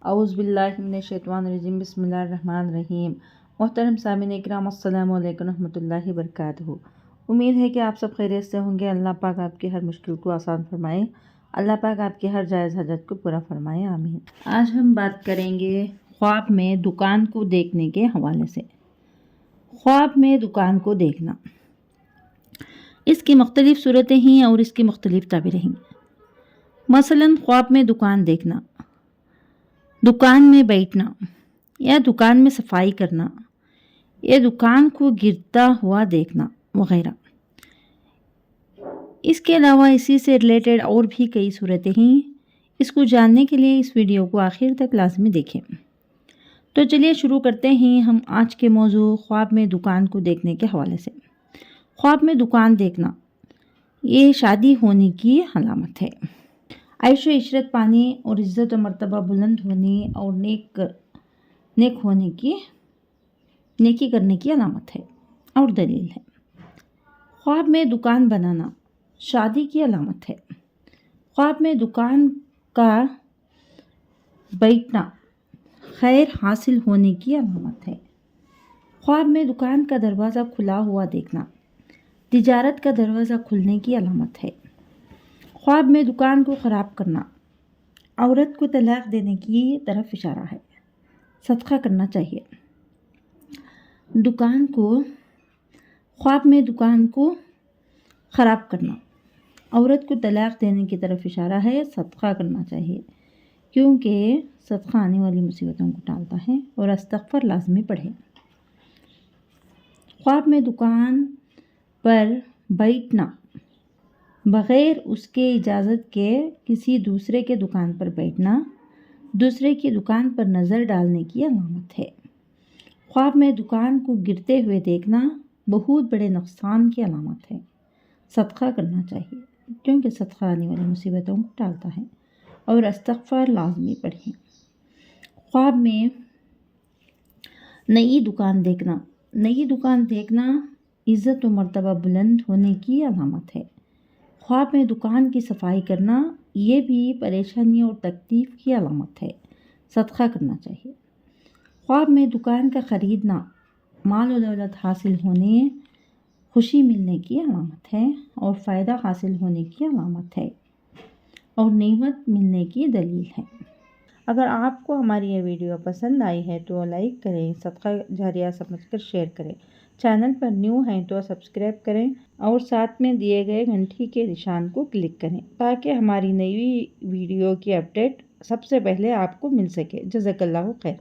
اعوذ باللہ من الشیطان الرجیم، بسم اللہ الرحمن الرحیم۔ محترم سامعین اکرام، السلام علیکم ورحمۃ اللہ وبرکاتہ۔ امید ہے کہ آپ سب خیریت سے ہوں گے۔ اللہ پاک آپ کی ہر مشکل کو آسان فرمائے، اللہ پاک آپ کی ہر جائز حاجت کو پورا فرمائے، آمین۔ آج ہم بات کریں گے خواب میں دکان کو دیکھنے کے حوالے سے۔ خواب میں دکان کو دیکھنا، اس کی مختلف صورتیں ہیں اور اس کی مختلف تعبیریں ہیں۔ مثلاً خواب میں دکان دیکھنا، دکان میں بیٹھنا یا دکان میں صفائی کرنا یا دکان کو گرتا ہوا دیکھنا وغیرہ۔ اس کے علاوہ اسی سے ریلیٹڈ اور بھی کئی صورتیں ہیں۔ اس کو جاننے کے لیے اس ویڈیو کو آخر تک لازمی دیکھیں۔ تو چلیے شروع کرتے ہیں ہم آج کے موضوع خواب میں دکان کو دیکھنے کے حوالے سے۔ خواب میں دکان دیکھنا یہ شادی ہونے کی علامت ہے۔ عیش و عشرت پانے اور عزت و مرتبہ بلند ہونے اور نیک ہونے کی، نیکی کرنے کی علامت ہے اور دلیل ہے۔ خواب میں دکان بنانا شادی کی علامت ہے۔ خواب میں دکان کا بیٹھنا خیر حاصل ہونے کی علامت ہے۔ خواب میں دکان کا دروازہ کھلا ہوا دیکھنا تجارت کا دروازہ کھلنے کی علامت ہے۔ خواب میں دکان کو خراب کرنا عورت کو طلاق دینے کی طرف اشارہ ہے، صدقہ کرنا چاہیے۔ خواب میں دکان کو خراب کرنا عورت کو طلاق دینے کی طرف اشارہ ہے، صدقہ کرنا چاہیے، کیونکہ صدقہ آنے والی مصیبتوں کو ٹالتا ہے، اور استغفار لازمی پڑھیں۔ خواب میں دکان پر بیٹھنا بغیر اس کے اجازت کے کسی دوسرے کے دکان پر بیٹھنا دوسرے کی دکان پر نظر ڈالنے کی علامت ہے۔ خواب میں دکان کو گرتے ہوئے دیکھنا بہت بڑے نقصان کی علامت ہے، صدقہ کرنا چاہیے، کیونکہ صدقہ آنے والی مصیبتوں کو ٹالتا ہے، اور استغفار لازمی پڑھیں۔ خواب میں نئی دکان دیکھنا عزت و مرتبہ بلند ہونے کی علامت ہے۔ خواب میں دکان کی صفائی کرنا یہ بھی پریشانی اور تکلیف کی علامت ہے، صدقہ کرنا چاہیے۔ خواب میں دکان کا خریدنا مال و دولت حاصل ہونے، خوشی ملنے کی علامت ہے اور فائدہ حاصل ہونے کی علامت ہے اور نعمت ملنے کی دلیل ہے۔ اگر آپ کو ہماری یہ ویڈیو پسند آئی ہے تو لائک کریں، صدقہ جاریہ سمجھ کر شیئر کریں، چینل پر نیو ہیں تو سبسکرائب کریں اور ساتھ میں دیے گئے گھنٹی کے نشان کو کلک کریں تاکہ ہماری نئی ویڈیو کی اپڈیٹ سب سے پہلے آپ کو مل سکے۔ جزاک اللہ خیر۔